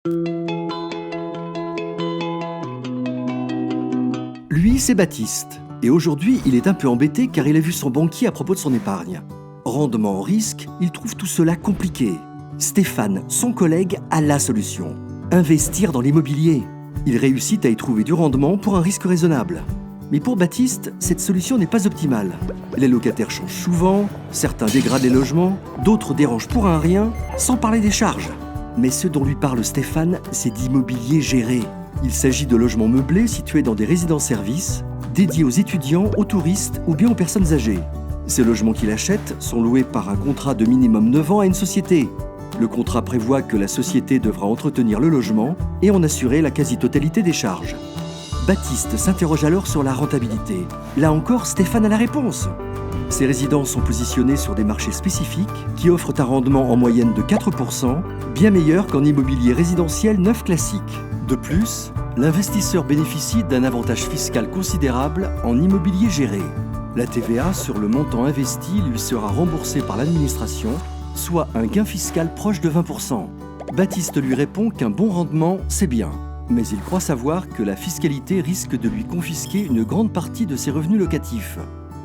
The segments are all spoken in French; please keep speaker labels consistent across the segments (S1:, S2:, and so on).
S1: Lui, c'est Baptiste. Et aujourd'hui, il est un peu embêté car il a vu son banquier à propos de son épargne. Rendement, risque, il trouve tout cela compliqué. Stéphane, son collègue, a la solution. Investir dans l'immobilier. Il réussit à y trouver du rendement pour un risque raisonnable. Mais pour Baptiste, cette solution n'est pas optimale. Les locataires changent souvent, certains dégradent les logements, d'autres dérangent pour un rien, sans parler des charges. Mais ce dont lui parle Stéphane, c'est d'immobilier géré. Il s'agit de logements meublés situés dans des résidences-services, dédiés aux étudiants, aux touristes ou bien aux personnes âgées. Ces logements qu'il achète sont loués par un contrat de minimum 9 ans à une société. Le contrat prévoit que la société devra entretenir le logement et en assurer la quasi-totalité des charges. Baptiste s'interroge alors sur la rentabilité. Là encore, Stéphane a la réponse. Ces résidences sont positionnées sur des marchés spécifiques qui offrent un rendement en moyenne de 4%, bien meilleur qu'en immobilier résidentiel neuf classique. De plus, l'investisseur bénéficie d'un avantage fiscal considérable en immobilier géré. La TVA sur le montant investi lui sera remboursée par l'administration, soit un gain fiscal proche de 20%. Baptiste lui répond qu'un bon rendement, c'est bien. Mais il croit savoir que la fiscalité risque de lui confisquer une grande partie de ses revenus locatifs.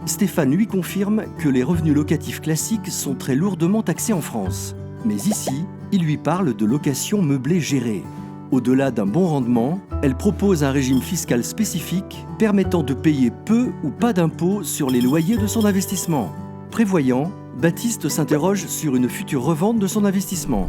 S1: Stéphane lui confirme que les revenus locatifs classiques sont très lourdement taxés en France. Mais ici, il lui parle de location meublée gérée. Au-delà d'un bon rendement, elle propose un régime fiscal spécifique permettant de payer peu ou pas d'impôts sur les loyers de son investissement. Prévoyant, Baptiste s'interroge sur une future revente de son investissement.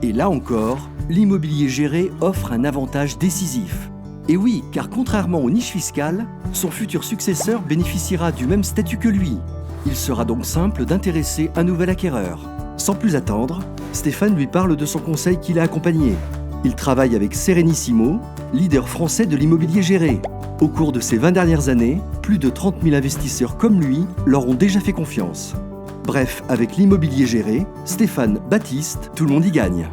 S1: Et là encore, l'immobilier géré offre un avantage décisif. Et oui, car contrairement aux niches fiscales, son futur successeur bénéficiera du même statut que lui. Il sera donc simple d'intéresser un nouvel acquéreur. Sans plus attendre, Stéphane lui parle de son conseil qu'il a accompagné. Il travaille avec Serenissimo, leader français de l'immobilier géré. Au cours de ces 20 dernières années, plus de 30 000 investisseurs comme lui leur ont déjà fait confiance. Bref, avec l'immobilier géré, Stéphane, Baptiste, tout le monde y gagne.